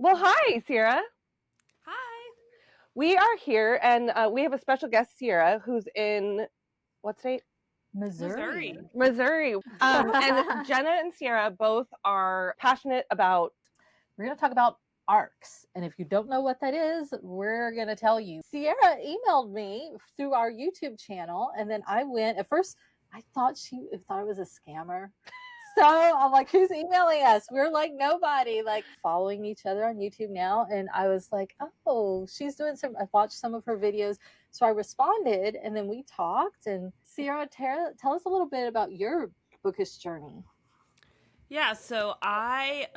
Well, hi, Sierra. Hi. We are here, and we have a special guest, Sierra, who's in what state? Missouri. Missouri. And Jenna and Sierra both are passionate about. We're going to talk about arcs. And if you don't know what that is, we're going to tell you. Sierra emailed me through our YouTube channel, and then I went. At first, I thought it was a scammer. So I'm like, who's emailing us? We're like nobody, like following each other on YouTube now. And I was like, oh, she's doing I watched some of her videos. So I responded, and then we talked. And Sierra, tell us a little bit about your bookish journey. Yeah, so I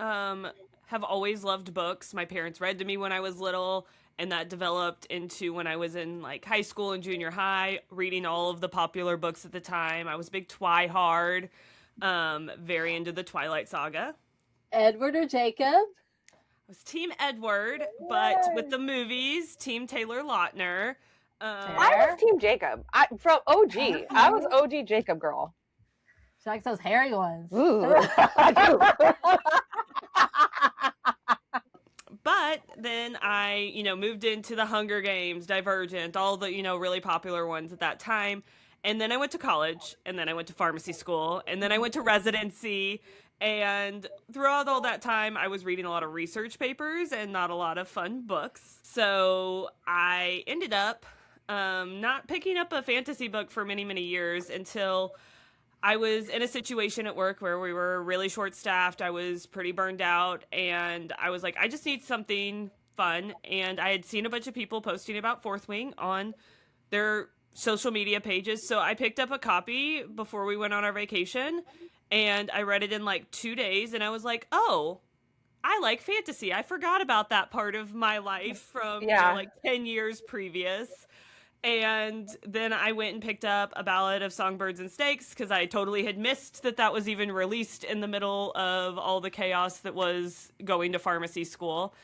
have always loved books. My parents read to me when I was little, and that developed into when I was in like high school and junior high, reading all of the popular books at the time. I was a big Twihard, very into the Twilight Saga. Edward or Jacob? I was Team Edward, but with the movies, Team Taylor Lautner. I was Team Jacob. From OG. I was OG Jacob girl. She likes those hairy ones. Ooh, I do. But then I, moved into the Hunger Games, Divergent, all the, really popular ones at that time. And then I went to college, and then I went to pharmacy school, and then I went to residency. And throughout all that time, I was reading a lot of research papers and not a lot of fun books. So I ended up not picking up a fantasy book for many, many years until I was in a situation at work where we were really short-staffed. I was pretty burned out, and I was like, I just need something fun. And I had seen a bunch of people posting about Fourth Wing on their social media pages, so I picked up a copy before we went on our vacation, and I read it in like 2 days, and I was like, oh, I like fantasy. I forgot about that part of my life from like 10 years previous. And then I went and picked up A Ballad of Songbirds and Snakes because I totally had missed that was even released in the middle of all the chaos that was going to pharmacy school.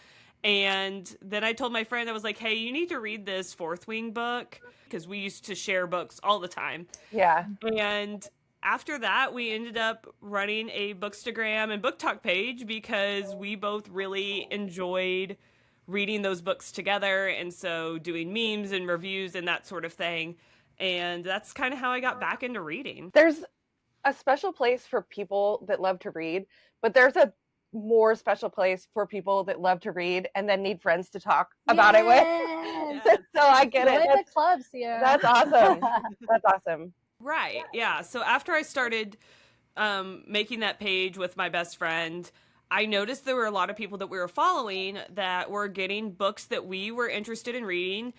And then I told my friend, I was like, hey, you need to read this Fourth Wing book because we used to share books all the time. Yeah. And after that, we ended up running a Bookstagram and book talk page because we both really enjoyed reading those books together, and so doing memes and reviews and that sort of thing. And that's kind of how I got back into reading. There's a special place for people that love to read, but there's a more special place for people that love to read and then need friends to talk about it with. Yes. So I get it. Join the club, Sierra. That's awesome. That's awesome. Right. Yeah. So after I started making that page with my best friend, I noticed there were a lot of people that we were following that were getting books that we were interested in reading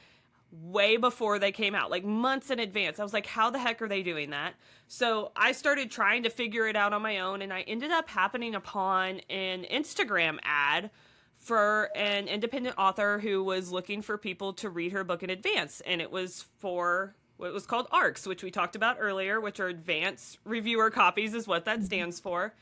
way before they came out, like months in advance. I was like, how the heck are they doing that? So I started trying to figure it out on my own, and I ended up happening upon an Instagram ad for an independent author who was looking for people to read her book in advance. And it was for what was called ARCs, which we talked about earlier, which are Advanced Reviewer Copies is what that stands for.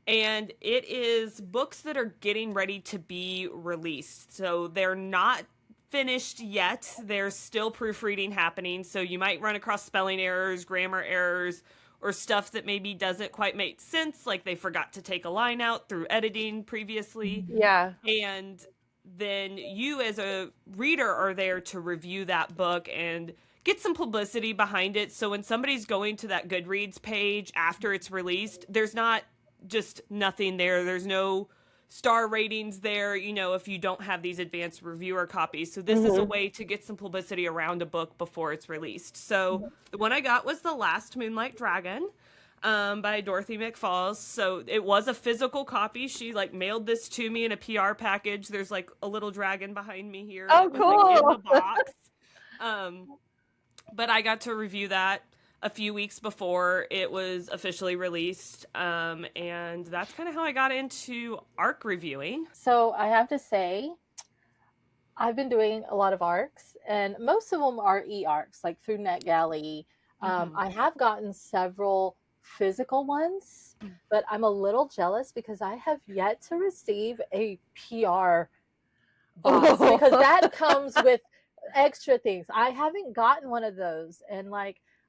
And it is books that are getting ready to be released. So they're not finished yet. There's still proofreading happening. So you might run across spelling errors, grammar errors, or stuff that maybe doesn't quite make sense, like they forgot to take a line out through editing previously. Yeah. And then you as a reader are there to review that book and get some publicity behind it. So when somebody's going to that Goodreads page after it's released, there's not just nothing there. There's no star ratings there, if you don't have these advanced reviewer copies. So this is a way to get some publicity around a book before it's released. So the one I got was The Last Moonlight Dragon by Dorothy McFalls. So it was a physical copy. She mailed this to me in a PR package. There's a little dragon behind me here. Oh, cool. In the box. But I got to review that a few weeks before it was officially released, and that's kind of how I got into ARC reviewing. So I have to say, I've been doing a lot of ARCs, and most of them are e-ARCs, like through NetGalley. I have gotten several physical ones, but I'm a little jealous because I have yet to receive a PR box because that comes with extra things. I haven't gotten one of those, and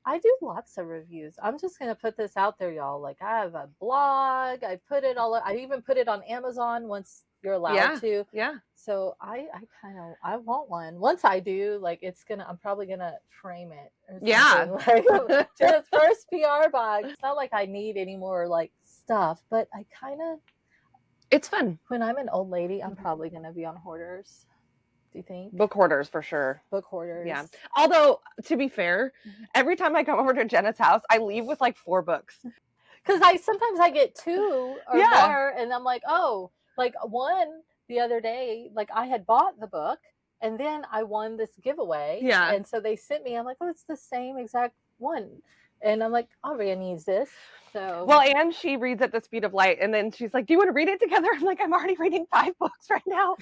I do lots of reviews. I'm just going to put this out there, y'all. Like, I have a blog. I put it all, I even put it on Amazon once you're allowed to. Yeah. So I want one. Once I do, like, I'm probably going to frame it or something. Like, just first PR box. It's not like I need any more, like, stuff, but it's fun. When I'm an old lady, I'm probably going to be on Hoarders. Do you think? Book Hoarders for sure. Book Hoarders. Yeah. Although, to be fair, every time I come over to Jenna's house, I leave with like 4 books. Because sometimes I get 2 or more, and I'm like, oh, like one the other day, like I had bought the book, and then I won this giveaway. Yeah. And so they sent me, I'm like, oh, it's the same exact one. And I'm like, Aubrea needs this. So well, and she reads at the speed of light, and then she's like, do you want to read it together? I'm like, I'm already reading 5 books right now.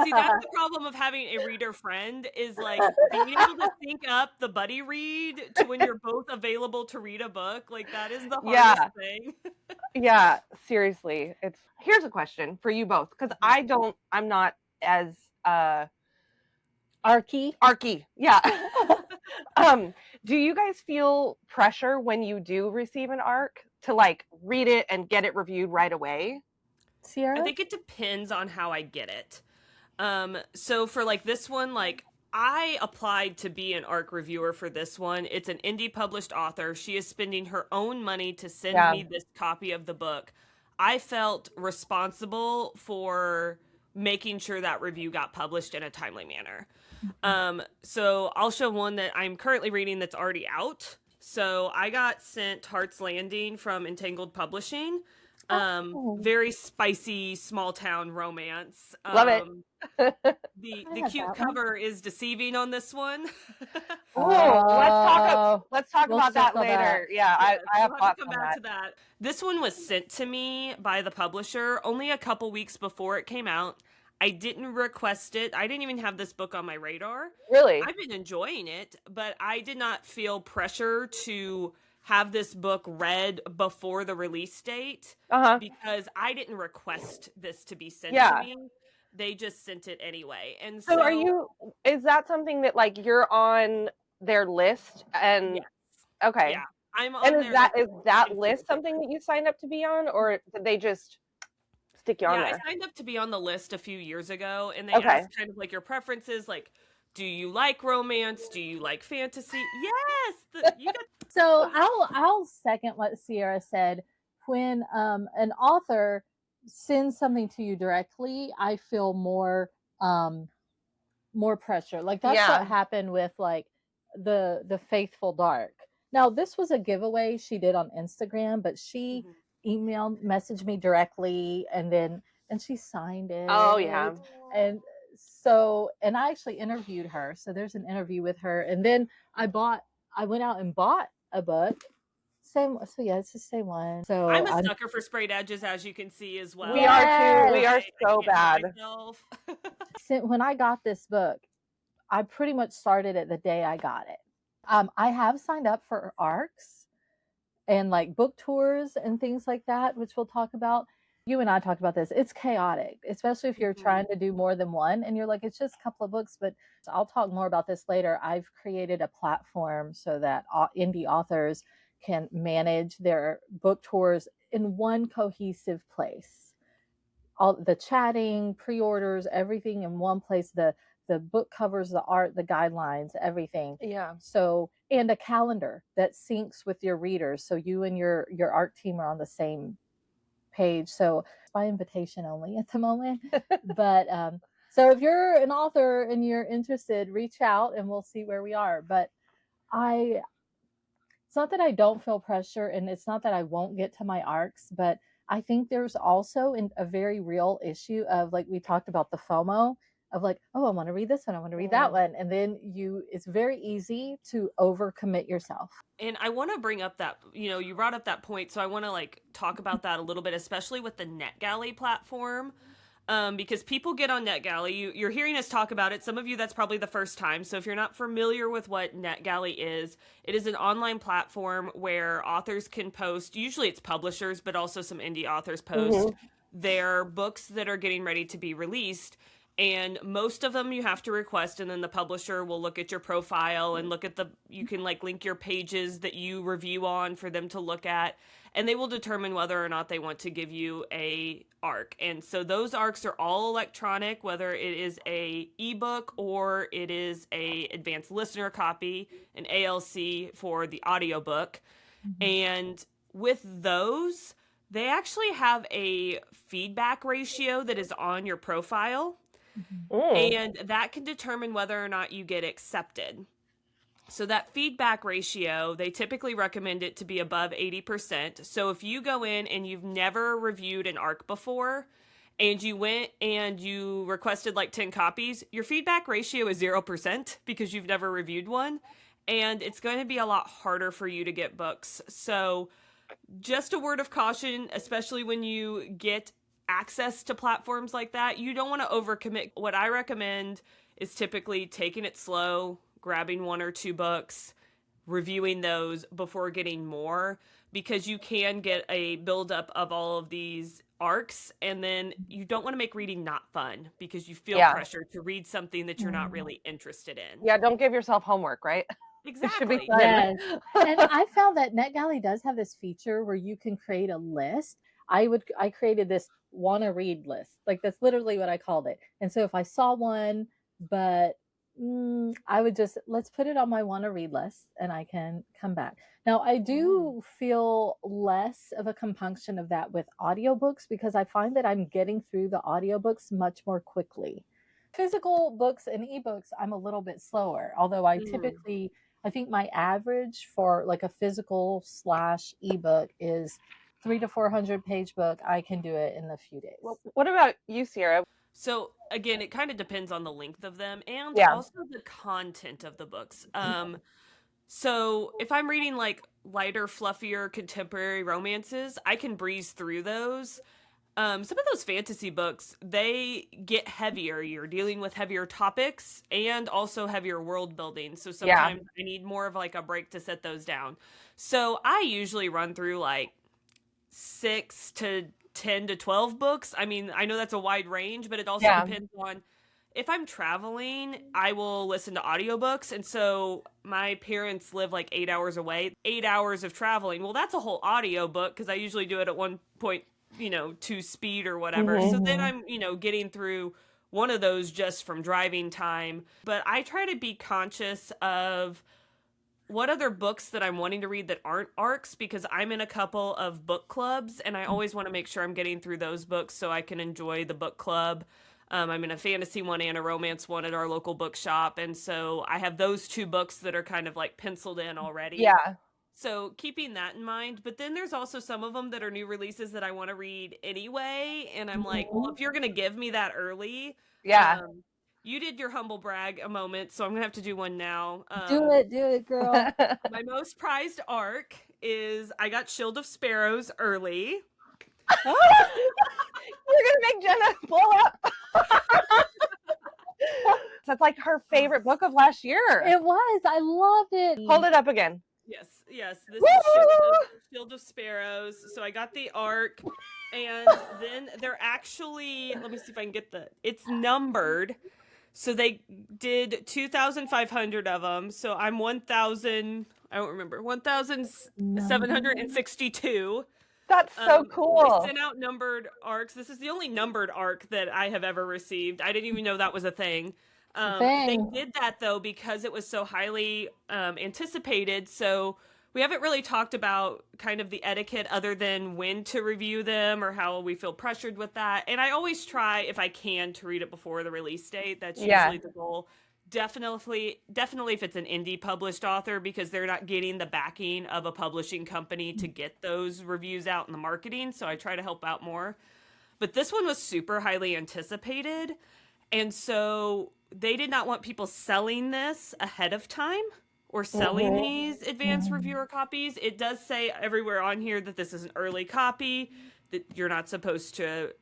See, that's the problem of having a reader friend, is like being able to sync up the buddy read to when you're both available to read a book. Like, that is the hardest thing. Yeah, seriously. Here's a question for you both, because I'm not as arky. Yeah. Do you guys feel pressure when you do receive an ARC to like read it and get it reviewed right away? Sierra? I think it depends on how I get it. So for like this one, like I applied to be an ARC reviewer for this one. It's an indie published author. She is spending her own money to send me this copy of the book. I felt responsible for making sure that review got published in a timely manner. So I'll show one that I'm currently reading that's already out. So I got sent Heart's Landing from Entangled Publishing. Very spicy small town romance. Love it. The cute cover is deceiving on this one. Let's talk about that later. Yeah, I have thoughts to come on back to that. This one was sent to me by the publisher only a couple weeks before it came out. I didn't request it. I didn't even have this book on my radar. Really? I've been enjoying it, but I did not feel pressure to have this book read before the release date because I didn't request this to be sent to me. They just sent it anyway. And so is that something that like you're on their list? And yes. Okay. Yeah. I'm on and there. Is that list something that you signed up to be on, or did they just stick you on there? I signed up to be on the list a few years ago, and they asked kind of like your preferences, like, do you like romance? Do you like fantasy? Yes. So I'll second what Sierra said. When an author sends something to you directly, I feel more pressure. Like that's what happened with like the Faithful Dark. Now this was a giveaway she did on Instagram, but she messaged me directly, and she signed it. Oh yeah. And I actually interviewed her. So there's an interview with her, and then I went out and bought a book. So yeah, it's the same one. So I'm a sucker for sprayed edges, as you can see as well. We are too. We are so bad. When I got this book, I pretty much started it the day I got it. I have signed up for ARCs and like book tours and things like that, which we'll talk about. You and I talked about this. It's chaotic, especially if you're trying to do more than one and you're like, it's just a couple of books, but I'll talk more about this later. I've created a platform so that indie authors can manage their book tours in one cohesive place. All the chatting, pre-orders, everything in one place, the book covers, the art, the guidelines, everything. Yeah. So, and a calendar that syncs with your readers. So you and your ARC team are on the same page. So it's by invitation only at the moment. But so if you're an author and you're interested, reach out and we'll see where we are. But it's not that I don't feel pressure, and it's not that I won't get to my ARCs, but I think there's also a very real issue of, like we talked about, the FOMO of like, oh, I want to read this one, I want to read that one. And then it's very easy to overcommit yourself. And I want to bring up that, you brought up that point. So I want to like talk about that a little bit, especially with the NetGalley platform. Because people get on NetGalley, you're hearing us talk about it. Some of you, that's probably the first time. So if you're not familiar with what NetGalley is, it is an online platform where authors can post, usually it's publishers, but also some indie authors post their books that are getting ready to be released. And most of them you have to request, and then the publisher will look at your profile and you can like link your pages that you review on for them to look at, and they will determine whether or not they want to give you a ARC. And so those ARCs are all electronic, whether it is a ebook or it is a advanced listener copy, an ALC for the audiobook. And with those, they actually have a feedback ratio that is on your profile. And that can determine whether or not you get accepted. So that feedback ratio, they typically recommend it to be above 80%. So if you go in and you've never reviewed an ARC before, and you went and you requested like 10 copies, your feedback ratio is 0% because you've never reviewed one. And it's going to be a lot harder for you to get books. So just a word of caution, especially when you get access to platforms like that, you don't want to overcommit. What I recommend is typically taking it slow, grabbing 1 or 2 books, reviewing those before getting more, because you can get a buildup of all of these ARCs, and then you don't want to make reading not fun because you feel pressure to read something that you're not really interested in. Yeah, don't give yourself homework, right? Exactly. It should be fun. Yes. And I found that NetGalley does have this feature where you can create a list. I created this wanna read list. Like that's literally what I called it. And so if I saw one, but I would just, let's put it on my wanna read list and I can come back. Now I do feel less of a compunction of that with audiobooks because I find that I'm getting through the audiobooks much more quickly. Physical books and ebooks, I'm a little bit slower, although I typically, I think my average for like a physical / ebook is 300 to 400 page book. I can do it in a few days. Well, what about you, Sierra? So again, it kind of depends on the length of them and also the content of the books. So if I'm reading like lighter, fluffier, contemporary romances, I can breeze through those. Some of those fantasy books, they get heavier. You're dealing with heavier topics and also heavier world building. So sometimes I need more of like a break to set those down. So I usually run through like 6 to 10 to 12 books. I mean, I know that's a wide range, but it also depends on if I'm traveling, I will listen to audiobooks. And so my parents live like 8 hours away, 8 hours of traveling. Well, that's a whole audiobook because I usually do it at 1.2 speed or whatever. So then I'm, getting through one of those just from driving time. But I try to be conscious of what other books that I'm wanting to read that aren't ARCs, because I'm in a couple of book clubs and I always want to make sure I'm getting through those books so I can enjoy the book club. I'm in a fantasy one and a romance one at our local bookshop. And so I have those 2 books that are kind of like penciled in already. Yeah. So keeping that in mind, but then there's also some of them that are new releases that I want to read anyway. And I'm like, well, if you're going to give me that early, you did your humble brag a moment, so I'm going to have to do one now. Do it, girl. My most prized ARC is I got Shield of Sparrows early. You're going to make Jenna blow up. That's like her favorite book of last year. It was. I loved it. Hold it up again. Yes. This is Shield of Sparrows. So I got the ARC, and then they're actually, let me see if I can get it's numbered. So they did 2,500 of them. So I'm 1,000, I don't remember, 1,762. That's so cool. They sent out numbered ARCs. This is the only numbered ARC that I have ever received. I didn't even know that was a thing. They did that, though, because it was so highly anticipated. So we haven't really talked about kind of the etiquette other than when to review them or how we feel pressured with that. And I always try, if I can, to read it before the release date. That's usually the goal. Definitely if it's an indie published author, because they're not getting the backing of a publishing company to get those reviews out in the marketing. So I try to help out more. But this one was super highly anticipated. And so they did not want people selling this ahead of time or selling these advanced reviewer copies. It does say everywhere on here that this is an early copy, that you're not supposed to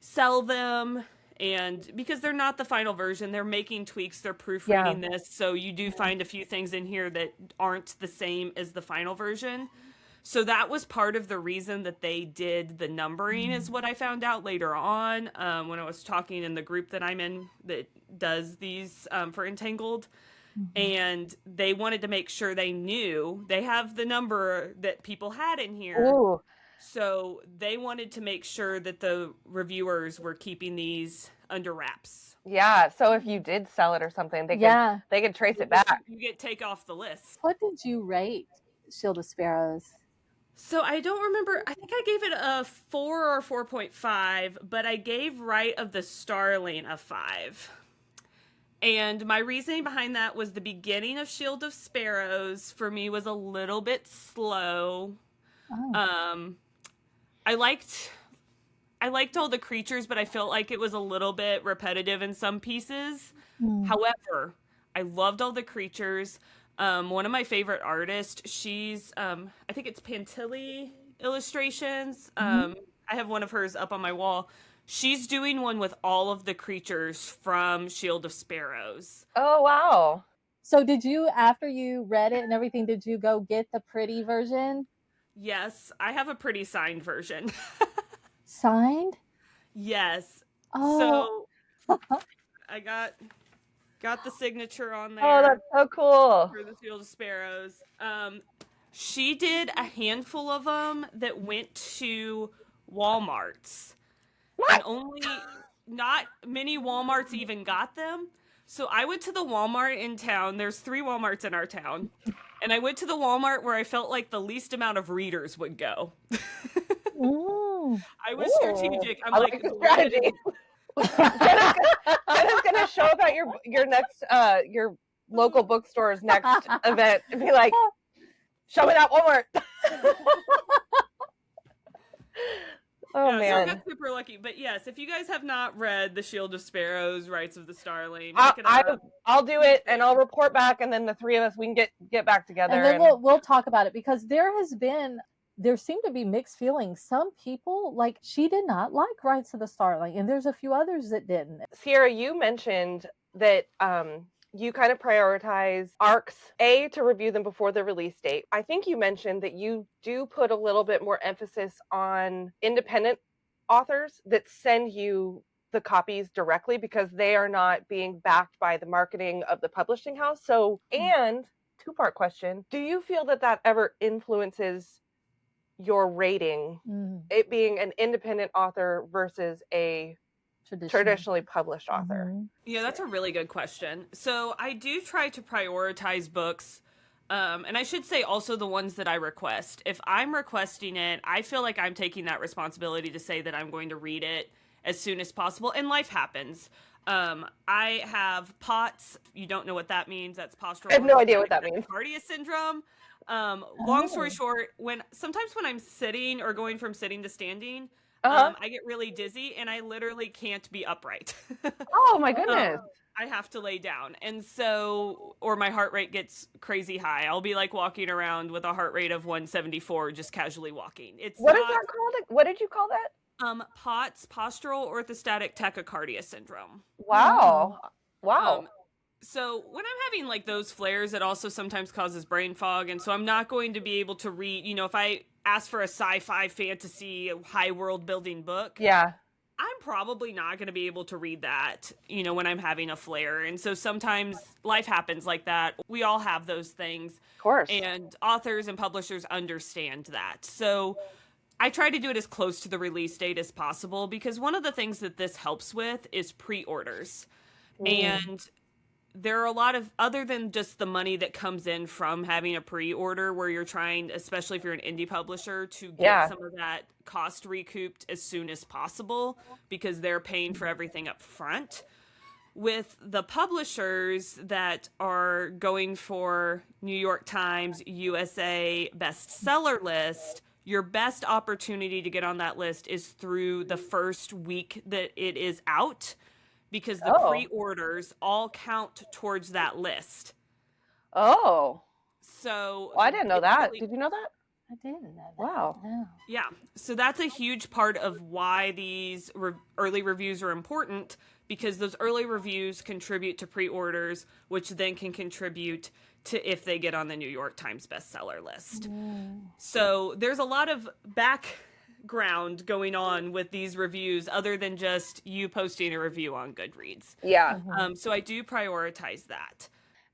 sell them. And because they're not the final version, they're making tweaks, they're proofreading this. So you do find a few things in here that aren't the same as the final version. So that was part of the reason that they did the numbering, is what I found out later on when I was talking in the group that I'm in that does these for Entangled. And they wanted to make sure they knew they have the number that people had in here. Ooh. So they wanted to make sure that the reviewers were keeping these under wraps. Yeah. So if you did sell it or something, they could trace it back. You get take off the list. What did you rate Shield of Sparrows? So I don't remember. I think I gave it a 4 or 4.5, but I gave Rite of the Starling a 5. And my reasoning behind that was the beginning of Shield of Sparrows for me was a little bit slow. Oh. I liked all the creatures, but I felt like it was a little bit repetitive in some pieces. However, I loved all the creatures. One of my favorite artists, she's I think it's Pantilli Illustrations. I have one of hers up on my wall. She's doing one with all of the creatures from Shield of Sparrows. Oh, wow. So did you, after you read it and everything, did you go get the pretty version? Yes, I have a pretty signed version. Signed? Yes. Oh. So I got the signature on there. Oh, that's so cool. For the Shield of Sparrows. She did a handful of them that went to Walmarts. What? And only not many Walmarts even got them. So I went to the Walmart in town. There's 3 Walmarts in our town. And I went to the Walmart where I felt like the least amount of readers would go. I was strategic. I'm like the strategy. Jenna's gonna show up at your next your local bookstore's next event and be like, show me that Walmart. Oh, yeah, man. So I got super lucky. But yes, if you guys have not read The Shield of Sparrows, Rites of the Starling, I'll do it and I'll report back, and then the 3 of us, we can get back together. And then we'll talk about it, because there seem to be mixed feelings. Some people, like, she did not like Rites of the Starling, and there's a few others that didn't. Sierra, you mentioned that you kind of prioritize arcs, to review them before the release date. I think you mentioned that you do put a little bit more emphasis on independent authors that send you the copies directly because they are not being backed by the marketing of the publishing house. So, and 2-part question, do you feel that ever influences your rating, it being an independent author versus a traditionally published author? Yeah, that's a really good question. So I do try to prioritize books. And I should say also the ones that I request. If I'm requesting it, I feel like I'm taking that responsibility to say that I'm going to read it as soon as possible. And life happens. I have POTS. You don't know what that means. That's postural. I have no idea what that means. Tachycardia syndrome. Long story short, sometimes when I'm sitting or going from sitting to standing, I get really dizzy and I literally can't be upright. Oh my goodness. I have to lay down. And so, or my heart rate gets crazy high. I'll be like walking around with a heart rate of 174, just casually walking. What is that called? What did you call that? POTS, postural orthostatic tachycardia syndrome. Wow. Wow. So when I'm having like those flares, it also sometimes causes brain fog. And so I'm not going to be able to read, if I ask for a sci-fi fantasy high world building book. Yeah. I'm probably not going to be able to read that, when I'm having a flare. And so sometimes life happens like that. We all have those things. Of course. And authors and publishers understand that. So I try to do it as close to the release date as possible, because one of the things that this helps with is pre-orders. And there are a lot of, other than just the money that comes in from having a pre-order where you're trying, especially if you're an indie publisher, to get some of that cost recouped as soon as possible because they're paying for everything up front. With the publishers that are going for New York Times, USA bestseller list, your best opportunity to get on that list is through the first week that it is out, because the pre-orders all count towards that list. Oh. So I didn't know that. Did you know that? I didn't know that. Wow. No. Yeah. So that's a huge part of why these early reviews are important, because those early reviews contribute to pre-orders, which then can contribute to if they get on the New York Times bestseller list. So there's a lot of background going on with these reviews other than just you posting a review on Goodreads. Yeah. So I do prioritize that.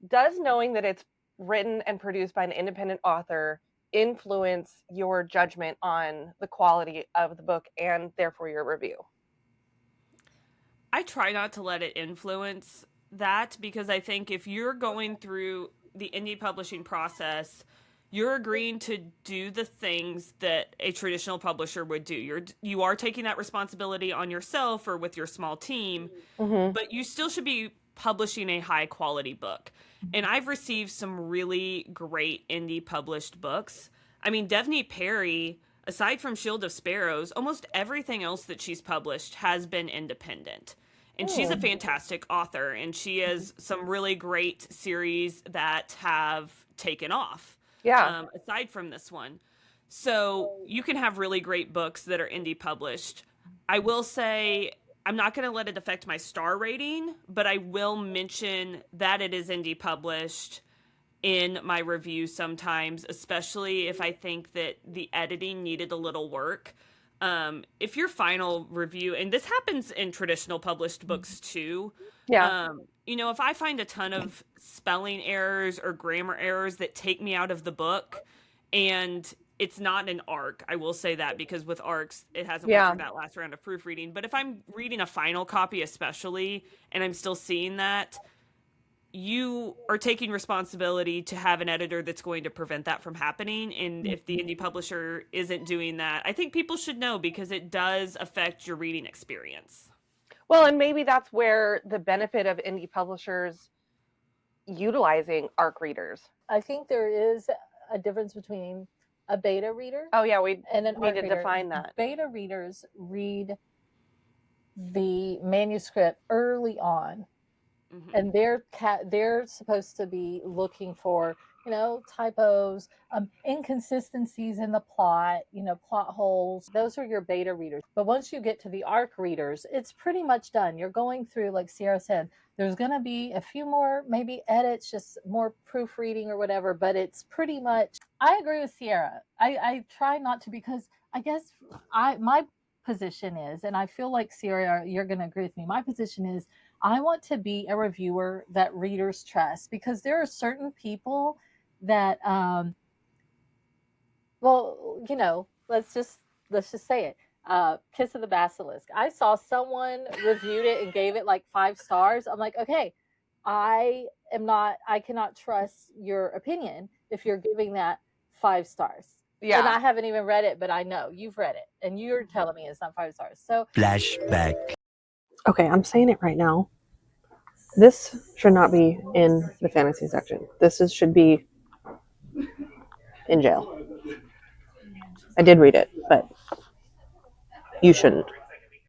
Does knowing that it's written and produced by an independent author influence your judgment on the quality of the book and therefore your review? I try not to let it influence that, because I think if you're going through the indie publishing process, you're agreeing to do the things that a traditional publisher would do. You are taking that responsibility on yourself or with your small team, but you still should be publishing a high quality book. And I've received some really great indie published books. I mean, Devney Perry, aside from Shield of Sparrows, almost everything else that she's published has been independent. And she's a fantastic author, and she has some really great series that have taken off. Yeah. Aside from this one. So you can have really great books that are indie published. I will say I'm not going to let it affect my star rating, but I will mention that it is indie published in my review sometimes, especially if I think that the editing needed a little work. If your final review, and this happens in traditional published books too, you know, if I find a ton of spelling errors or grammar errors that take me out of the book, and it's not an arc, I will say that, because with arcs, it hasn't went through that last round of proofreading. But if I'm reading a final copy especially, and I'm still seeing that, you are taking responsibility to have an editor that's going to prevent that from happening. And if the indie publisher isn't doing that, I think people should know, because it does affect your reading experience. Well, and maybe that's where the benefit of indie publishers utilizing ARC readers. I think there is a difference between a beta reader. Oh yeah, we and an need ARC to reader. define that. Beta readers read the manuscript early on, and they're supposed to be looking for, you know, typos, inconsistencies in the plot, you know, plot holes. Those are your beta readers. But once you get to the ARC readers, it's pretty much done. You're going through, like Sierra said, there's going to be a few more maybe edits, just more proofreading or whatever, but it's pretty much, I agree with Sierra. I try not to, because I guess my position is, and I feel like Sierra, you're going to agree with me, my position is I want to be a reviewer that readers trust, because there are certain people that, well, you know, let's just say it. Kiss of the Basilisk. I saw someone reviewed it and gave it like 5 stars. I'm like, okay, I cannot trust your opinion if you're giving that 5 stars. Yeah. And I haven't even read it, but I know you've read it and you're telling me it's not 5 stars. So Flashback. Okay, I'm saying it right now. This should not be in the fantasy section. This should be in jail. I did read it, but you shouldn't.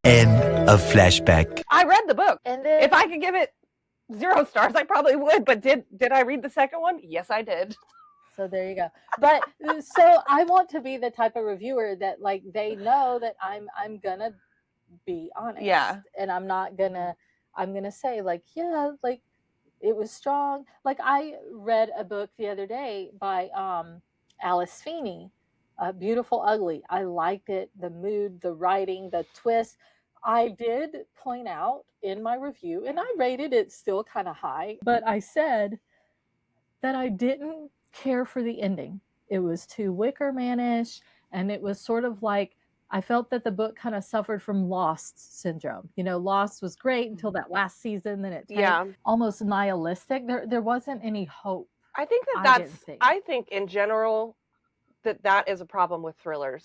End of flashback. I read the book. and then If I could give it 0 stars, I probably would. But did I read the second one? Yes, I did. so there you go. But so I want to be the type of reviewer that, like, they know that I'm gonna be honest. Yeah. And I'm gonna say, like, yeah, like, it was strong. Like, I read a book the other day by Alice Feeney, Beautiful Ugly. I liked it, the mood, the writing, the twist. I did point out in my review, and I rated it still kind of high, but I said that I didn't care for the ending. It was too Wicker Man-ish, and it was sort of like, I felt that the book kind of suffered from Lost syndrome. You know, Lost was great until that last season, then it tanked, almost nihilistic. There wasn't any hope. I think I think in general that is a problem with thrillers.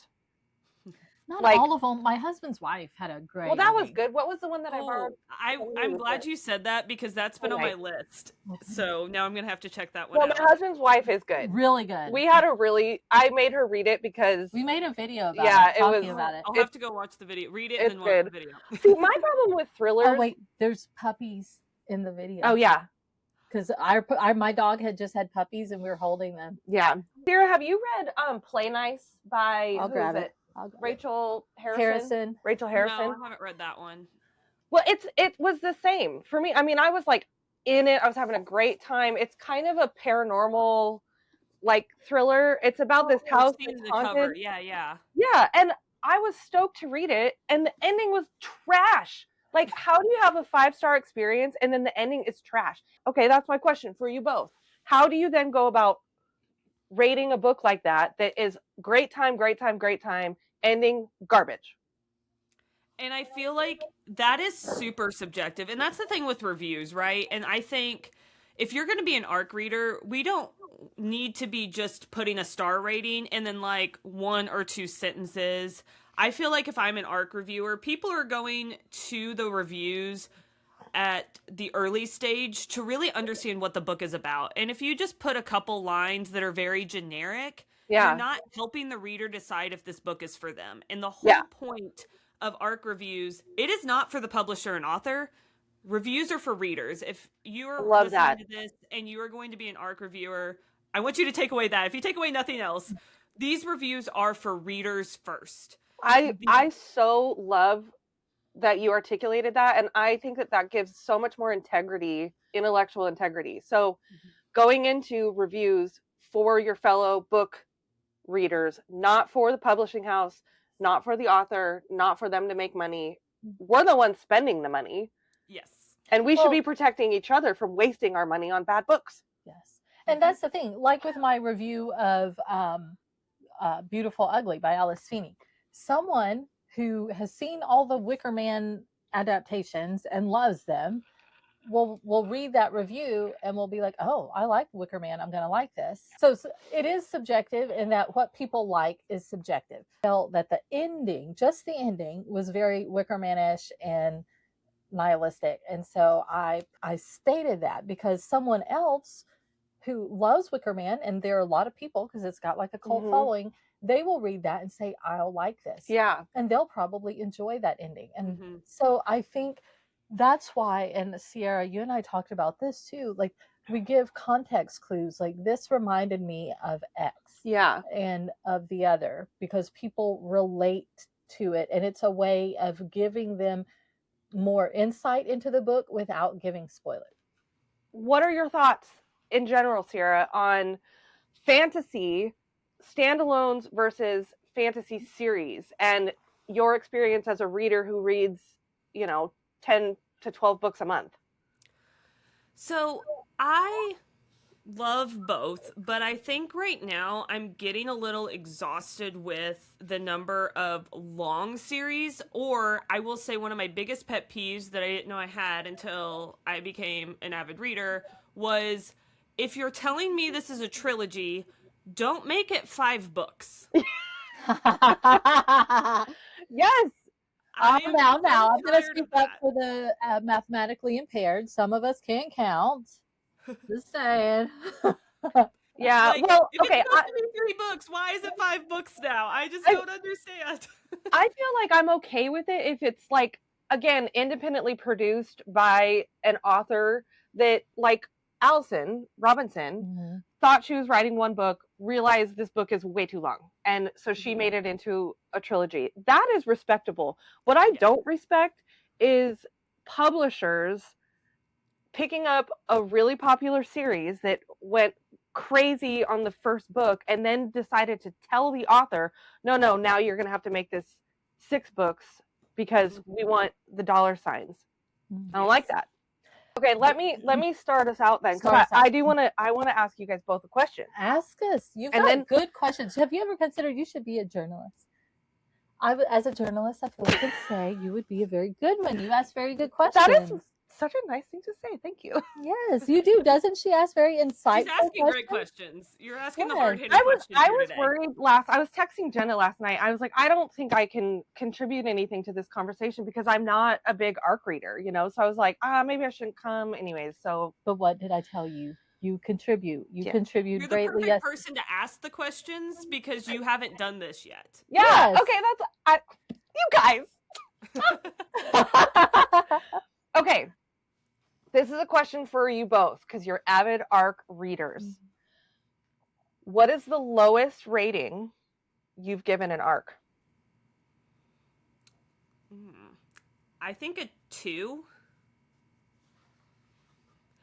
Not Like- all of them. My husband's wife had a great. Well, that was ending. good. What was the one that I borrowed? I'm glad you said that, because that's been on my list. So now I'm going to have to check that one Well, out. my husband's wife is good. Really good. I made her read it because We made a video about Yeah, it, it talking was- about it. I'll have to go watch the video. Read it and it's then watch the good. video. See, my problem with thrillers. Oh wait, there's puppies in the video. Oh yeah, because my dog had just had puppies and we were holding them. yeah. Sarah, have you read Play Nice by I'll who grab is it. I'll grab it. Rachel Harrison? Harrison. Rachel Harrison. No, I haven't read that one. Well, it was the same for me. I mean, I was like in it. I was having a great time. It's kind of a paranormal like thriller. It's about this house that's the haunted. cover. Yeah, yeah. Yeah, and I was stoked to read it, and the ending was trash. Like, how do you have a 5-star experience and then the ending is trash? Okay, that's my question for you both. How do you then go about rating a book like that is great time, ending garbage? And I feel like that is super subjective. And that's the thing with reviews, right? And I think if you're going to be an ARC reader, we don't need to be just putting a star rating and then like 1 or 2 sentences. I feel like if I'm an ARC reviewer, people are going to the reviews at the early stage to really understand what the book is about. And if you just put a couple lines that are very generic, you're not helping the reader decide if this book is for them. And the whole point of ARC reviews, it is not for the publisher and author. Reviews are for readers. If you are listening to this and you are going to be an ARC reviewer, I want you to take away that. If you take away nothing else, these reviews are for readers first. I so love that you articulated that, and I think that gives so much more integrity, intellectual integrity. So going into reviews for your fellow book readers, not for the publishing house, not for the author, not for them to make money. We're the ones spending the money. Yes. And we should be protecting each other from wasting our money on bad books. Yes. And that's the thing. Like with my review of Beautiful Ugly by Alice Feeney, someone who has seen all the Wicker Man adaptations and loves them will read that review and will be like, oh, I like Wicker Man, I'm going to like this. So it is subjective in that what people like is subjective. I felt that the ending, just the ending, was very Wicker Man-ish and nihilistic. And so I stated that because someone else who loves Wicker Man, and there are a lot of people because it's got like a cult following, they will read that and say, I'll like this. Yeah. And they'll probably enjoy that ending. And so I think that's why, and Sierra, you and I talked about this too, like we give context clues, like this reminded me of X. Yeah. And of the other, because people relate to it. And it's a way of giving them more insight into the book without giving spoilers. What are your thoughts in general, Sierra, on fantasy standalones versus fantasy series and your experience as a reader who reads, 10 to 12 books a month? So I love both, but I think right now I'm getting a little exhausted with the number of long series, or I will say one of my biggest pet peeves that I didn't know I had until I became an avid reader was, if you're telling me this is a trilogy, don't make it 5 books. Yes. Now, I'm going to speak up for the mathematically impaired. Some of us can't count. Just saying. Yeah. Like, well, if okay. It's supposed to be 3 books. Why is it 5 books now? I just don't understand. I feel like I'm okay with it if it's like, again, independently produced by an author that, like Allison Robinson, thought she was writing one book, realized this book is way too long, and so she made it into a trilogy. That is respectable. What I don't respect is publishers picking up a really popular series that went crazy on the first book and then decided to tell the author, no, now you're going to have to make this 6 books because we want the dollar signs. I don't like that. Okay, let me start us out then, because I want to ask you guys both a question. Ask us. You've got good questions. Have you ever considered you should be a journalist? As a journalist, I feel like I could say you would be a very good one. You ask very good questions. That is such a nice thing to say. Thank you. Yes, you do. Doesn't she ask very insightful She's asking great questions. You're asking the hard-hitting questions. I was worried I was texting Jenna last night. I was like, I don't think I can contribute anything to this conversation because I'm not a big ARC reader, So I was like, maybe I shouldn't come anyways. So, but what did I tell you? You contribute. You contribute You're greatly. the perfect person to ask the questions because you haven't done this yet. Yeah. Yes. Okay. You guys. Okay. This is a question for you both because you're avid ARC readers. What is the lowest rating you've given an ARC? I think a 2.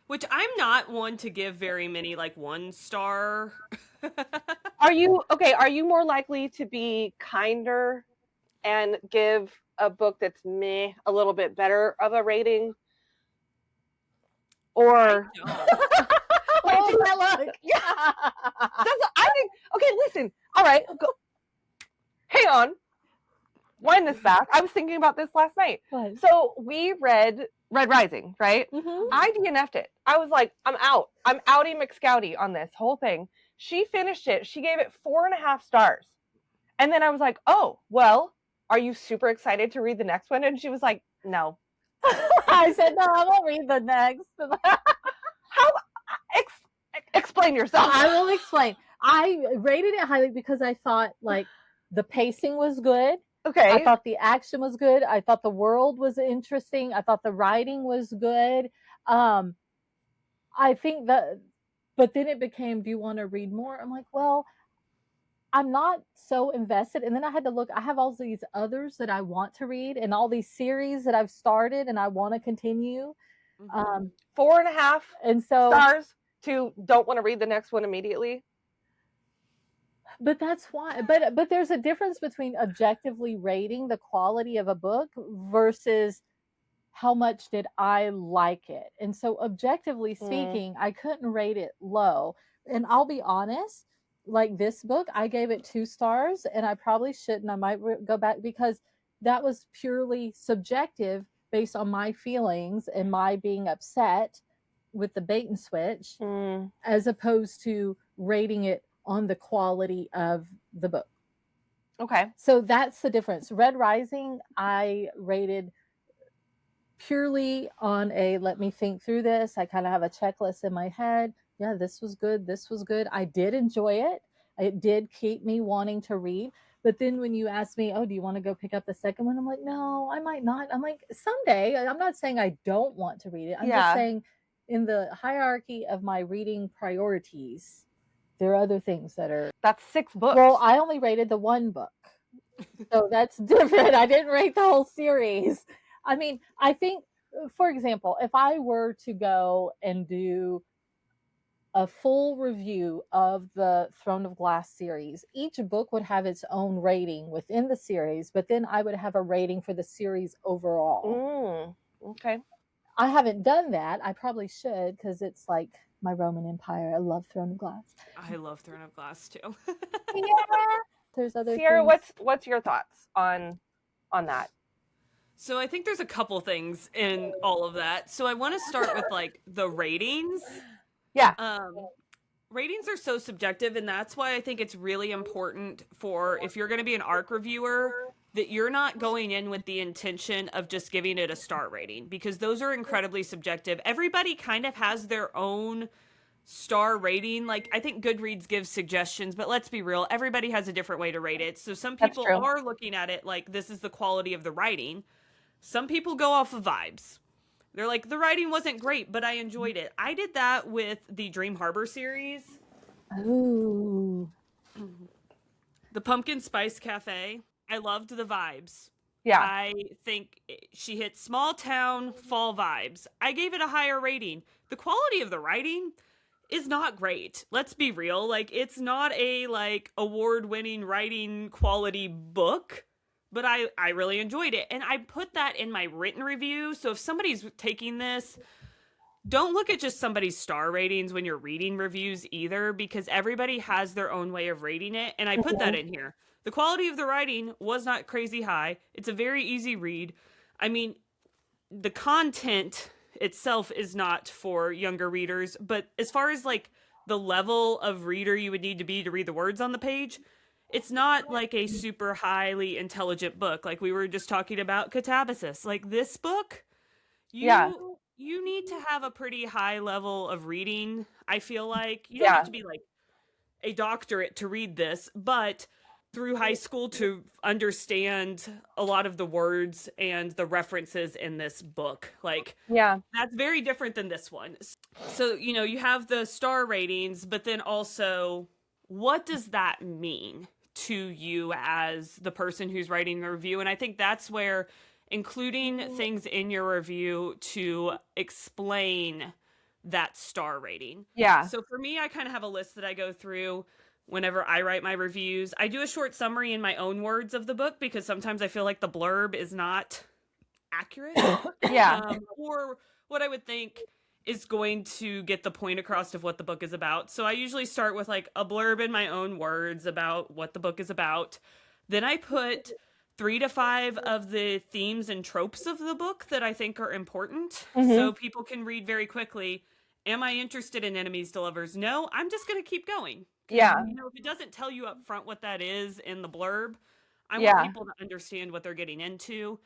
Which I'm not one to give very many, like, 1-star. Are you more likely to be kinder and give a book that's meh a little bit better of a rating? Or I think, okay, listen. All right. Hang on. Wind this back. I was thinking about this last night. What? So we read Red Rising, right? Mm-hmm. I DNF'd it. I was like, I'm out. I'm outie McScouty on this whole thing. She finished it. She gave it 4.5 stars. And then I was like, oh, well, are you super excited to read the next one? And she was like, no. I said, no, I won't read the next. How? Explain yourself. I will explain. I rated it highly because I thought, like, the pacing was good. Okay. I thought the action was good. I thought the world was interesting. I thought the writing was good. I think that, but then it became, do you want to read more? I'm like, well, I'm not so invested. And then I had to look, I have all these others that I want to read and all these series that I've started and I want to continue. 4.5 and so stars to don't want to read the next one immediately. But that's why, but there's a difference between objectively rating the quality of a book versus how much did I like it. And so objectively speaking, I couldn't rate it low. And I'll be honest, like this book, I gave it 2 stars and I probably shouldn't. I might go back because that was purely subjective based on my feelings and my being upset with the bait and switch as opposed to rating it on the quality of the book. Okay. So that's the difference. Red Rising, I rated purely on a, let me think through this. I kind of have a checklist in my head. Yeah, this was good. This was good. I did enjoy it. It did keep me wanting to read. But then when you ask me, oh, do you want to go pick up the second one? I'm like, no, I might not. I'm like, someday. I'm not saying I don't want to read it. I'm just saying in the hierarchy of my reading priorities, there are other things that are. That's 6 books. Well, I only rated the 1 book. So that's different. I didn't rate the whole series. I mean, I think, for example, if I were to go and do a full review of the Throne of Glass series, each book would have its own rating within the series, but then I would have a rating for the series overall. Okay. I haven't done that. I probably should because it's like my Roman Empire. I love Throne of Glass. I love Throne of Glass too. Yeah. There's other Sierra, things. what's your thoughts on that? So I think there's a couple things in all of that. So I want to start with like the ratings. Yeah. Ratings are so subjective, and that's why I think it's really important for, if you're going to be an ARC reviewer, that you're not going in with the intention of just giving it a star rating, because those are incredibly subjective. Everybody kind of has their own star rating. Like, I think Goodreads gives suggestions, but let's be real, everybody has a different way to rate it. So some people are looking at it like this is the quality of the writing. Some people go off of vibes. They're like, the writing wasn't great, but I enjoyed it. I did that with the Dream Harbor series. Ooh. The Pumpkin Spice Cafe. I loved the vibes. Yeah. I think she hit small town fall vibes. I gave it a higher rating. The quality of the writing is not great. Let's be real. Like, it's not a like award-winning writing quality book, but I really enjoyed it. And I put that in my written review. So if somebody's taking this, don't look at just somebody's star ratings when you're reading reviews either, because everybody has their own way of rating it. And I put that in here. The quality of the writing was not crazy high. It's a very easy read. I mean, the content itself is not for younger readers, but as far as like the level of reader you would need to be to read the words on the page, it's not like a super highly intelligent book. Like we were just talking about Catabasis. Like this book, you need to have a pretty high level of reading. I feel like you don't have to be like a doctorate to read this, but through high school to understand a lot of the words and the references in this book. Like, that's very different than this one. So, you know, you have the star ratings, but then also, what does that mean to you as the person who's writing the review? And I think that's where including things in your review to explain that star rating. Yeah. So for me, I kind of have a list that I go through whenever I write my reviews. I do a short summary in my own words of the book because sometimes I feel like the blurb is not accurate. Yeah. Or what I would think is going to get the point across of what the book is about. So I usually start with like a blurb in my own words about what the book is about. Then I put 3 to 5 of the themes and tropes of the book that I think are important so people can read very quickly. Am I interested in enemies to lovers? No, I'm just going to keep going. Yeah. You know, if it doesn't tell you up front what that is in the blurb, I Yeah. want people to understand what they're getting into.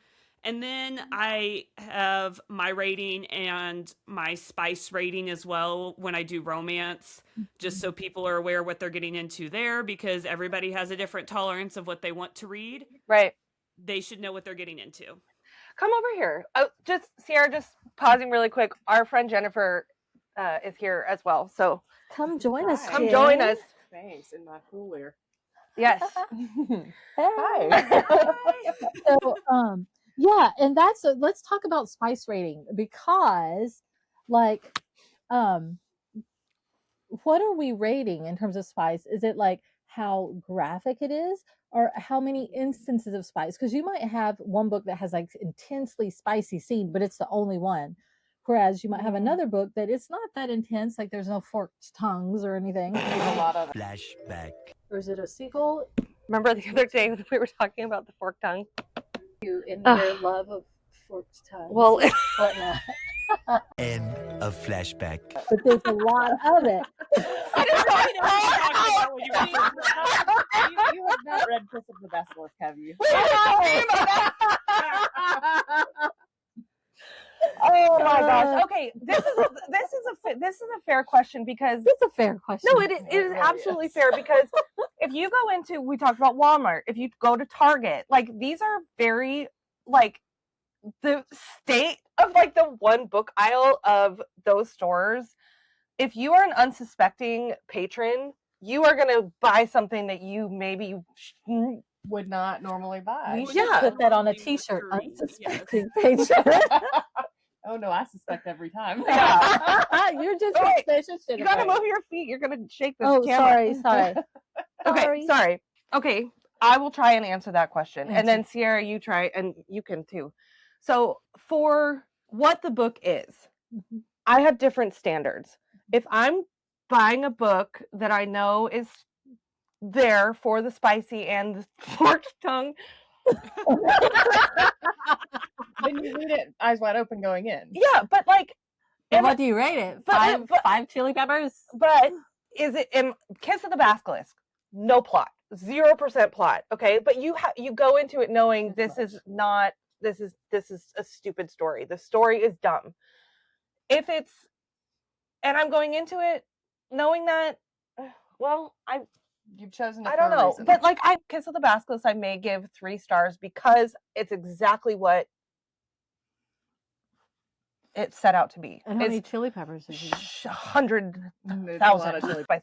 And then I have my rating and my spice rating as well when I do romance, just so people are aware what they're getting into there, because everybody has a different tolerance of what they want to read. Right. They should know what they're getting into. Come over here. Oh, just Sierra, just pausing really quick. Our friend Jennifer is here as well. So Come join us. come join us. Thanks, in my cooler. Yes. Hi. So, yeah, and that's let's talk about spice rating, because like what are we rating in terms of spice? Is it like how graphic it is, or how many instances of spice? Because you might have one book that has like intensely spicy scene, but it's the only one, whereas you might have another book that it's not that intense, like there's no forked tongues or anything. A lot of Flashback. Or is it a sequel? Remember the other day when we were talking about the forked tongue? You in your love of forked tongues. Well, Whatnot. End of flashback. But there's a lot of it. you have not read Kiss of the Basilisk, have you? Oh my gosh. Okay, this is a fair question, because It's a fair question. no, it is really absolutely is. fair, because if you go into, we talked about Walmart, if you go to Target, like these are very like the state of like the one book aisle of those stores. If you are an unsuspecting patron, you are going to buy something that you maybe Would not normally buy. We Yeah. should put that on a Something t-shirt. recurring, Unsuspecting patron. Oh no, I suspect every time. You're just Wait, suspicious. you got to Jennifer. move your feet. You're going to shake this Oh, camera. sorry. Okay, sorry. Okay, I will try and answer that question. And then Sierra, you try, and you can too. So for what the book is, I have different standards. If I'm buying a book that I know is there for the spicy and the forked tongue, Then you read it eyes wide open going in. yeah, but like, And what do you rate it? But- Five chili peppers? but is it in Kiss of the Basilisk? No plot, 0% plot. Okay, but you go into it knowing this is a stupid story. The story is dumb. If it's, and I'm going into it knowing that, well, You've chosen it I don't for a know, reason. but like Kiss of the Basilisk, I may give 3 stars because it's exactly what it set out to be. And how many It's chili peppers is it? 100,000 There's a lot of chili. spice.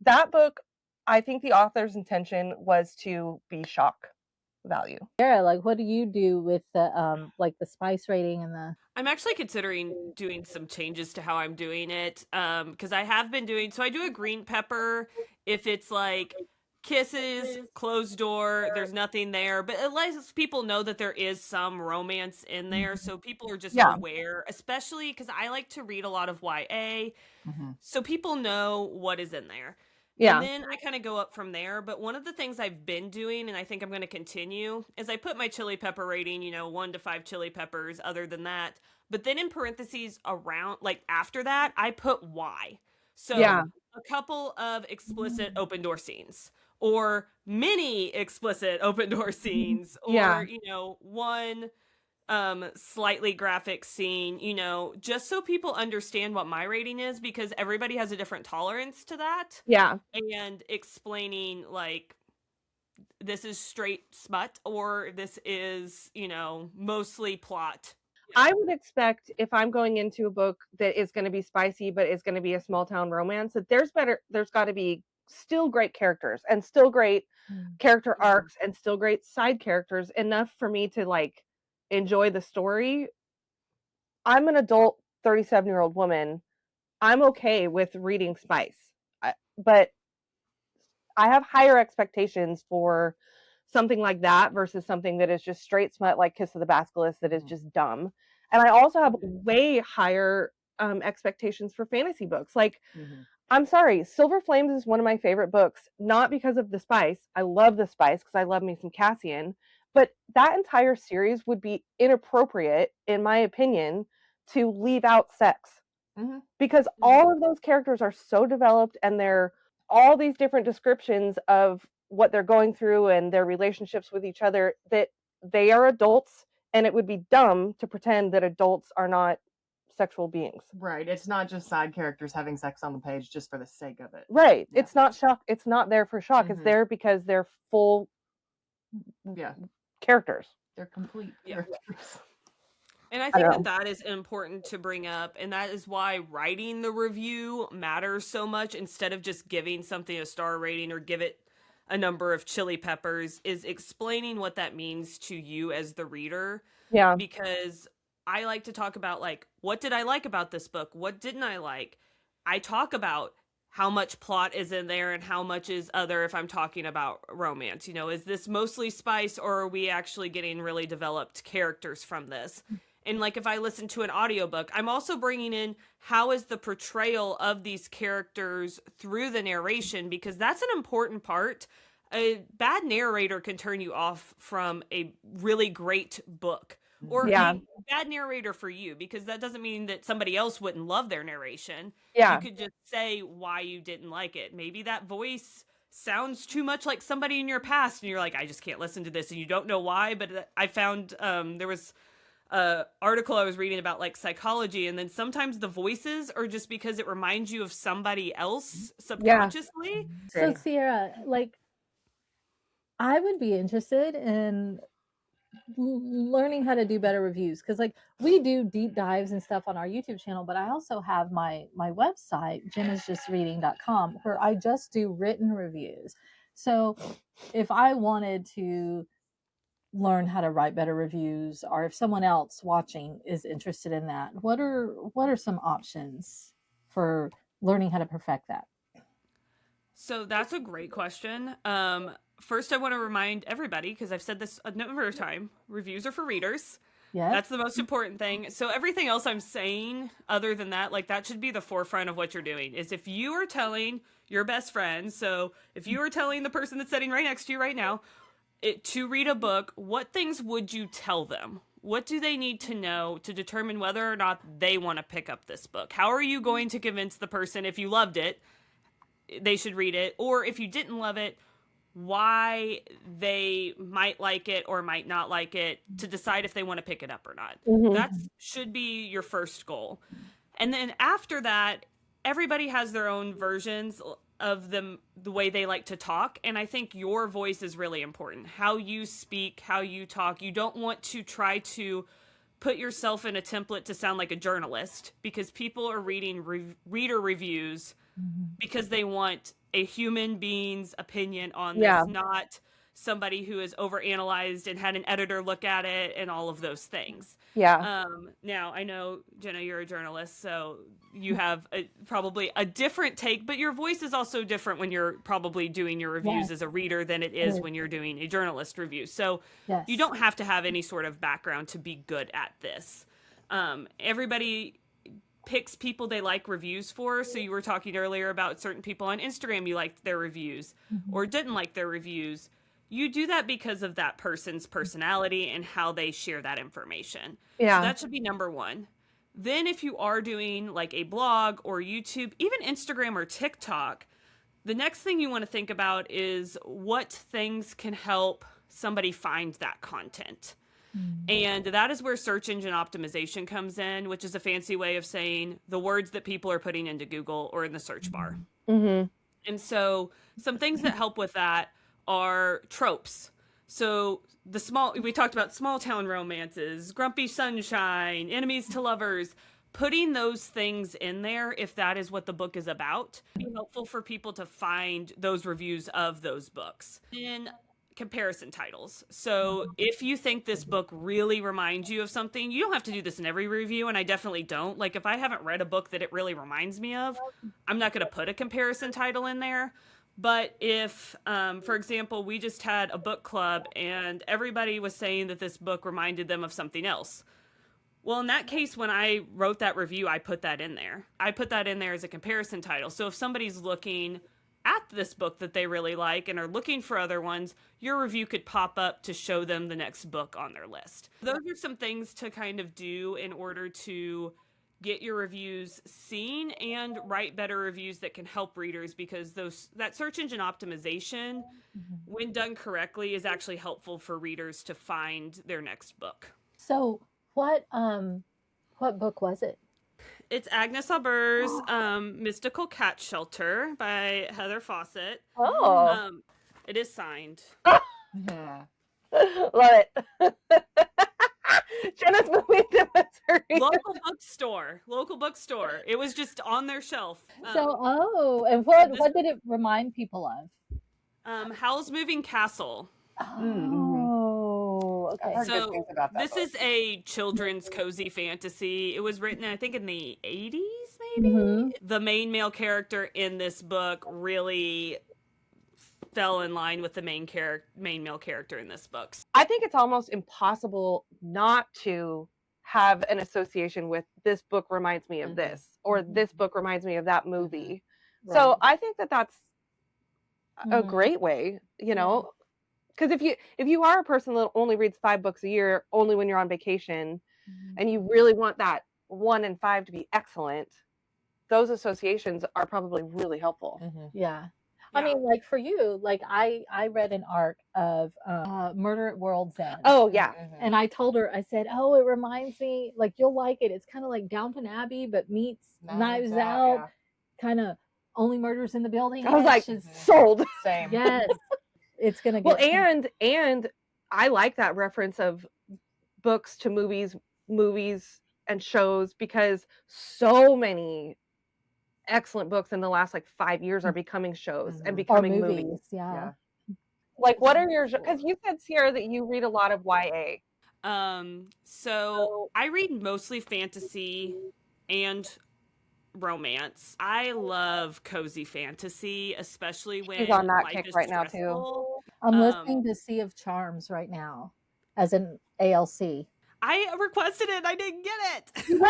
That book, I think the author's intention was to be shock value. Sarah, like, what do you do with the like the spice rating and the? I'm actually considering doing some changes to how I'm doing it, because I have been doing, so I do a green pepper if it's like kisses, closed door, there's nothing there, but it lets people know that there is some romance in there, so people are just Yeah. aware, especially because I like to read a lot of YA, Mhm. so people know what is in there. Yeah. And then I kind of go up from there. But one of the things I've been doing, and I think I'm going to continue, is I put my chili pepper rating, 1 to 5 chili peppers, other than that. But then in parentheses around, like after that, I put why. So Yeah. a couple of explicit open door scenes, or many explicit open door scenes, or, Yeah. one slightly graphic scene, just so people understand what my rating is, because everybody has a different tolerance to that. Yeah. And explaining like this is straight smut, or this is, mostly plot. I would expect, if I'm going into a book that is going to be spicy but is going to be a small town romance, that there's got to be still great characters and still great character arcs and still great side characters, enough for me to like enjoy the story. I'm an adult 37-year-old woman. I'm okay with reading spice. But I have higher expectations for something like that versus something that is just straight smut like Kiss of the Basilisk that is just dumb. And I also have way higher expectations for fantasy books. Like, I'm sorry, Silver Flames is one of my favorite books, not because of the spice. I love the spice because I love me some Cassian, but that entire series would be inappropriate, in my opinion, to leave out sex. Because all of those characters are so developed, and they're all these different descriptions of what they're going through and their relationships with each other, that they are adults, and it would be dumb to pretend that adults are not sexual beings. Right. It's not just side characters having sex on the page just for the sake of it. Right. Yeah. It's not shock. It's not there for shock. It's there because they're full characters. They're complete characters. And I think that is important to bring up, and that is why writing the review matters so much. Instead of just giving something a star rating or give it a number of chili peppers, is explaining what that means to you as the reader. Yeah. Because I like to talk about, like, what did I like about this book? What didn't I like? I talk about how much plot is in there and how much is other if I'm talking about romance. You know, is this mostly spice, or are we actually getting really developed characters from this? And like if I listen to an audiobook, I'm also bringing in how is the portrayal of these characters through the narration, because that's an important part. A bad narrator can turn you off from a really great book, or a bad narrator for you, because that doesn't mean that somebody else wouldn't love their narration. You could just say why you didn't like it. Maybe that voice sounds too much like somebody in your past and you're like, I just can't listen to this, and you don't know why. But I found there was article I was reading about like psychology, and then sometimes the voices are just because it reminds you of somebody else subconsciously. So Sierra, like, I would be interested in learning how to do better reviews, because like we do deep dives and stuff on our YouTube channel, but I also have my website, jennasjustreading.com, where I just do written reviews. So if I wanted to learn how to write better reviews, or if someone else watching is interested in that, what are some options for learning how to perfect that? So that's a great question. First, I want to remind everybody, because I've said this a number of times, reviews are for readers. Yeah, that's the most important thing. So everything else I'm saying other than that, like, that should be the forefront of what you're doing. Is if you are telling your best friend, so if you are telling the person that's sitting right next to you right now to read a book, what things would you tell them? What do they need to know to determine whether or not they want to pick up this book? How are you going to convince the person, if you loved it, they should read it, or if you didn't love it, why they might like it or might not like it, to decide if they want to pick it up or not? That should be your first goal. And then after that, everybody has their own versions of the way they like to talk, and I think your voice is really important. How you speak, how you talk. You don't want to try to put yourself in a template to sound like a journalist, because people are reading reader reviews because they want a human being's opinion on this, not somebody who has overanalyzed and had an editor look at it and all of those things. Now, I know, Jenna, you're a journalist, so you have probably a different take, but your voice is also different when you're probably doing your reviews as a reader than it is when you're doing a journalist review. So you don't have to have any sort of background to be good at this. Everybody picks people they like reviews for. So you were talking earlier about certain people on Instagram you liked their reviews or didn't like their reviews. You do that because of that person's personality and how they share that information. So that should be number one. Then if you are doing like a blog or YouTube, even Instagram or TikTok, the next thing you want to think about is what things can help somebody find that content. And that is where search engine optimization comes in, which is a fancy way of saying the words that people are putting into Google or in the search bar. And so some things that help with that are tropes. So we talked about small town romances, grumpy sunshine, enemies to lovers. Putting those things in there, if that is what the book is about, be helpful for people to find those reviews of those books. And comparison titles. So if you think this book really reminds you of something, you don't have to do this in every review, and I definitely don't. Like, if I haven't read a book that it really reminds me of, I'm not going to put a comparison title in there. But if, for example, we just had a book club and everybody was saying that this book reminded them of something else, well, in that case, when I wrote that review, I put that in there. I put that in there as a comparison title. So if somebody's looking at this book that they really like and are looking for other ones, your review could pop up to show them the next book on their list. Those are some things to kind of do in order to get your reviews seen and write better reviews that can help readers, because that search engine optimization, when done correctly, is actually helpful for readers to find their next book. So what book was it? It's Agnes Auber's Mystical Cat Shelter by Heather Fawcett. Oh. It is signed. Yeah. Love it. Jenna's moving to Missouri. Local bookstore. It was just on their shelf. And what did it remind people of? Howl's Moving Castle. Oh, okay. I've heard good So things about that this book. is a children's cozy fantasy. It was written, I think, in the 80s, maybe? Mm-hmm. The main male character in this book really fell in line with the main male character in this book. I think it's almost impossible not to have an association with this book reminds me of this, or this book reminds me of that movie. Right. So I think that that's a great way, you know, because if you are a person that only reads 5 books a year, only when you're on vacation, and you really want that 1 and 5 to be excellent, those associations are probably really helpful. Yeah. I mean, like for you, like I read an arc of Murder at World's End. Oh yeah. And I told her, I said, oh, it reminds me, like you'll like it. It's kind of like Downton Abbey, but meets Knives Out, kind of only murders in the building. I was like, sold. Same. Yes. It's gonna get and I like that reference of books to movies and shows, because so many excellent books in the last like 5 years are becoming shows and becoming movies. Yeah. Like, what are your, because you said, Sierra, that you read a lot of YA. So I read mostly fantasy and romance. I love cozy fantasy, especially when She's on that life kick is right now too. stressful. I'm listening to Sea of Charms right now as an ALC. I requested it. I didn't get it.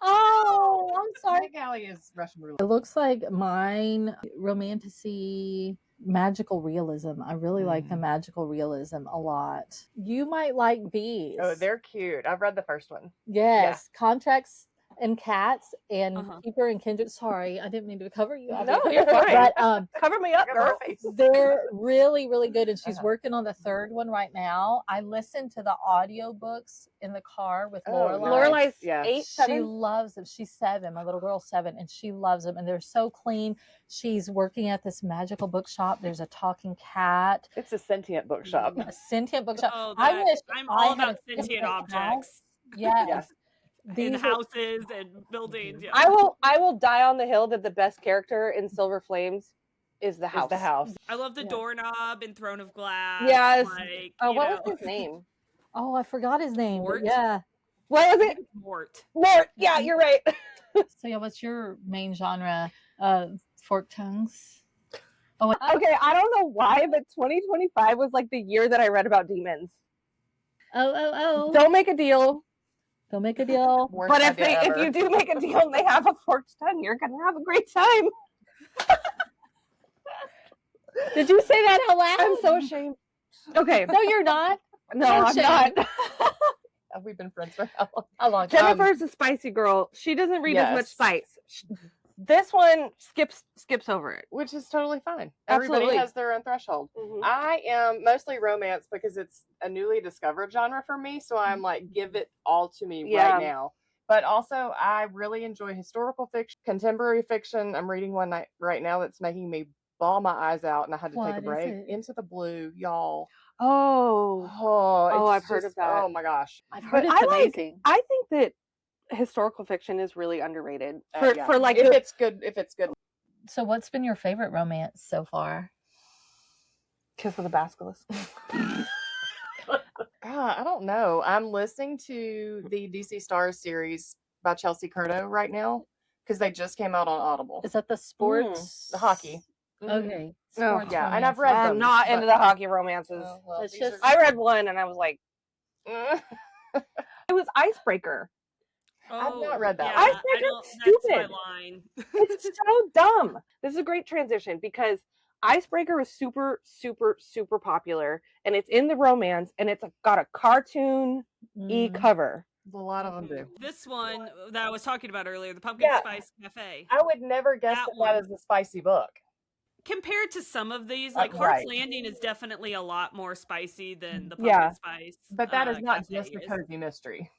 Oh, I'm sorry. NetGalley is Russian roulette. It looks like mine romantasy, magical realism. I really like the magical realism a lot. You might like these. Oh, they're cute. I've read the first one. Yes, Contracts and Cats and Keeper and Kindred. Sorry, I didn't mean to cover you. No, you're fine. But Cover me up, girl. they're really, really good. And she's working on the 3rd one right now. I listened to the audiobooks in the car with Lorelai. Lorelai's Yeah. 8, She 7. loves them. She's 7. My little girl's 7, and she loves them. And they're so clean. She's working at this magical bookshop. There's a talking cat. It's a sentient bookshop. A sentient bookshop. Oh, I wish I'm I all had about a sentient sentient objects. house. Yes. Yes. In These are- houses and buildings. Yeah. I will die on the hill that the best character in Silver Flames is the house. It's the house. I love the doorknob in Throne of Glass. Yes. Like, Oh, you what know. was his name? Oh, I forgot his name. but Mort? Yeah. What was it? Mort. Mort. Yeah, you're right. So yeah, what's your main genre? Forked tongues. Oh, Okay, I don't know why, but 2025 was like the year that I read about demons. oh. Don't make a deal. Don't make a deal. Worst But if idea ever. you do make a deal and they have a forked tongue, you're gonna have a great time. Did you say that out loud? I'm so ashamed. Okay. No, you're not. No, I'm I'm not. Have we been friends for how long? A long Jennifer's a spicy girl. She doesn't read as much Yes. spice. This one skips over it. Which is totally fine. Absolutely. Everybody has their own threshold. I am mostly romance because it's a newly discovered genre for me. So I'm like, give it all to me right now. But also, I really enjoy historical fiction, contemporary fiction. I'm reading one right now that's making me bawl my eyes out, and I had to take What a is break. it? Into the Blue, y'all. Oh, I've heard of that. Oh my gosh. I've heard But it's I like- amazing. I think that historical fiction is really underrated Yeah. for like if the- it's good. So what's been your favorite romance so far? Kiss of the Basilisk. I don't know. I'm listening to the DC Stars series by Chelsea Curto right now because they just came out on Audible. Is that the sports? The hockey. Okay. Oh, Sports yeah, and I've read I'm them. not into the hockey romances. Oh, well, It's these just- I read one and I was like, it was Icebreaker. I've not read that. Yeah, Icebreaker's that's my stupid. line. It's so dumb. This is a great transition because Icebreaker is super, super, super popular, and it's in the romance, and it's got a cartoon-y cover. A lot of them do. This one that I was talking about earlier, the Pumpkin Yeah. Spice Cafe. I would never guess That that one. is a spicy book. Compared to some of these, like Right. Heart's Landing is definitely a lot more spicy than the Pumpkin Yeah. Spice. But that is not Cafe just a is. cozy mystery.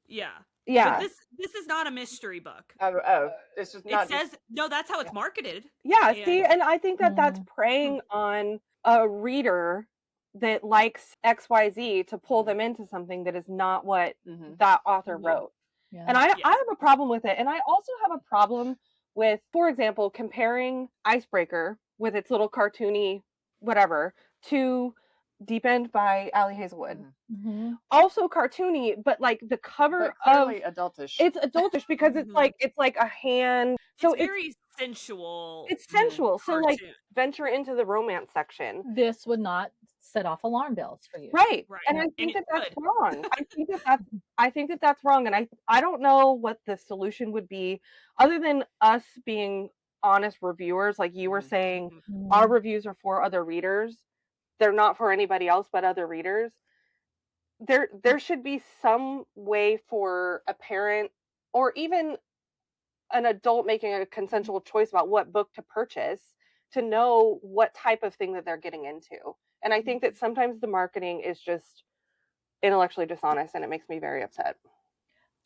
Yeah. Yeah. But this is not a mystery book. Oh, it's just not. It says no. That's how it's marketed. Yeah, And- see, and I think that that's preying on a reader that likes XYZ to pull them into something that is not what that author wrote. Yeah. And I have a problem with it. And I also have a problem with, for example, comparing Icebreaker with its little cartoony whatever to Deep End by Allie Hazelwood. Also cartoony, but like the cover But of clearly adultish. it's adultish because it's like a hand. So it's very sensual. it's sensual. So like cartoon. venture into the romance section. This would not set off alarm bells for you. Right. Right. And I And think it that that's could. wrong. I think that that's wrong. And I don't know what the solution would be other than us being honest reviewers. Like you were saying, our reviews are for other readers. They're not for anybody else but other readers. There should be some way for a parent or even an adult making a consensual choice about what book to purchase to know what type of thing that they're getting into. And I think that sometimes the marketing is just intellectually dishonest and it makes me very upset.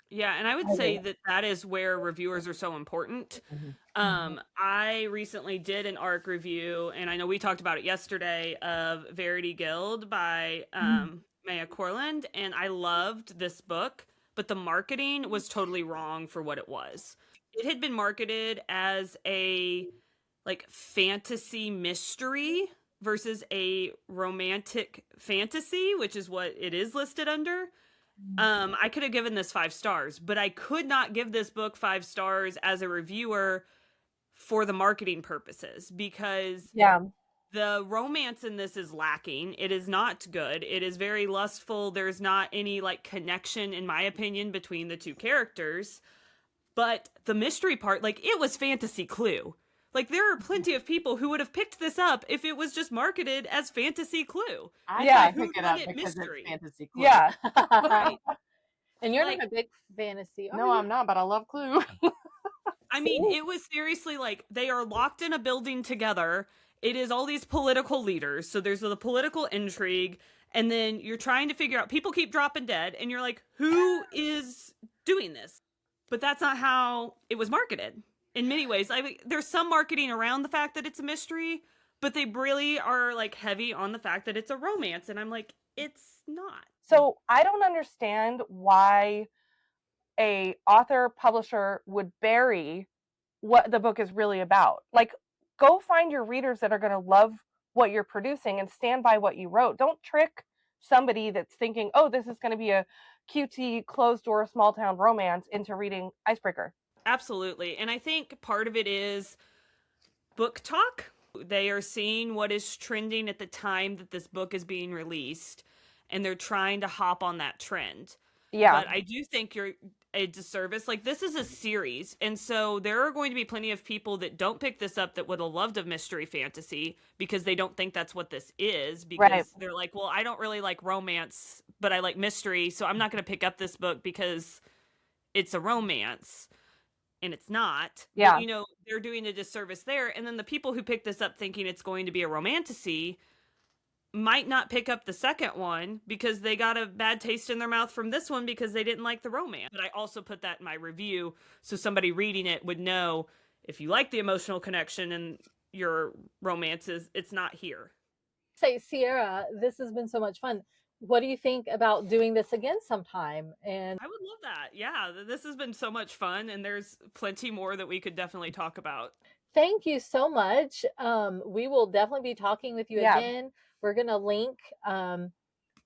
Yeah, and I would say that is where reviewers are so important. I recently did an ARC review, and I know we talked about it yesterday, of Verity Guild by Maya Corland, and I loved this book, but the marketing was totally wrong for what it was. It had been marketed as a like fantasy mystery versus a romantic fantasy, which is what it is listed under. I could have given this 5 stars, but I could not give this book 5 stars as a reviewer for the marketing purposes because the romance in this is lacking. It is not good. It is very lustful. There's not any like connection, in my opinion, between the two characters. But the mystery part, like it was Fantasy Clue. Like there are plenty of people who would have picked this up if it was just marketed as Fantasy Clue. I who pick it did up it because mystery? it's fantasy Clue. Yeah. Right. And you're Like- not a big fantasy. No, I'm not, but I love Clue. I mean, it was seriously like they are locked in a building together. It is all these political leaders. So there's the political intrigue. And then you're trying to figure out, people keep dropping dead. And you're like, who is doing this? But that's not how it was marketed. In many ways, I mean, there's some marketing around the fact that it's a mystery, but they really are like heavy on the fact that it's a romance. And I'm like, it's not. So I don't understand why a author publisher would bury what the book is really about. Like, go find your readers that are going to love what you're producing and stand by what you wrote. Don't trick somebody that's thinking, oh, this is going to be a cutesy, closed door, small town romance into reading Icebreaker. Absolutely. And I think part of it is book talk. They are seeing what is trending at the time that this book is being released, and they're trying to hop on that trend. Yeah. But I do think you're a disservice. Like, this is a series, and so there are going to be plenty of people that don't pick this up that would have loved a mystery fantasy because they don't think that's what this is, because they're like, well, I don't really like romance, but I like mystery, so I'm not going to pick up this book because it's a romance. And it's not. Yeah. But, you know, they're doing a disservice there. And then the people who pick this up thinking it's going to be a romantasy might not pick up the second one because they got a bad taste in their mouth from this one because they didn't like the romance. But I also put that in my review so somebody reading it would know if you like the emotional connection and your romances, it's not here. Say, Sierra, this has been so much fun. What do you think about doing this again sometime? And I would love that. Yeah, this has been so much fun, and there's plenty more that we could definitely talk about. thank you so much. We will definitely be talking with you again. We're going to link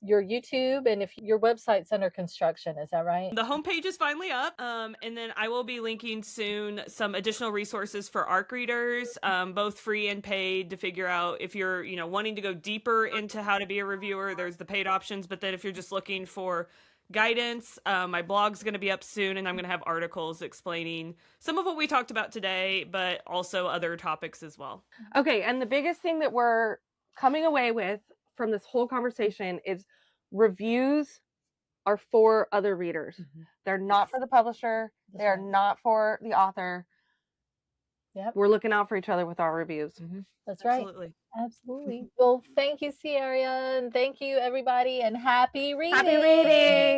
your YouTube, and if your website's under construction, is that right? The homepage is finally up, and then I will be linking soon some additional resources for ARC readers, both free and paid, to figure out if you're, wanting to go deeper into how to be a reviewer. There's the paid options, but then if you're just looking for guidance, my blog's going to be up soon, and I'm going to have articles explaining some of what we talked about today, but also other topics as well. Okay, and the biggest thing that we're coming away with from this whole conversation is reviews are for other readers. They're not for the publisher. They are not for the author. Yep. We're looking out for each other with our reviews. That's right. Absolutely. Well, thank you, Sierra, and thank you, everybody, and happy reading. Happy reading.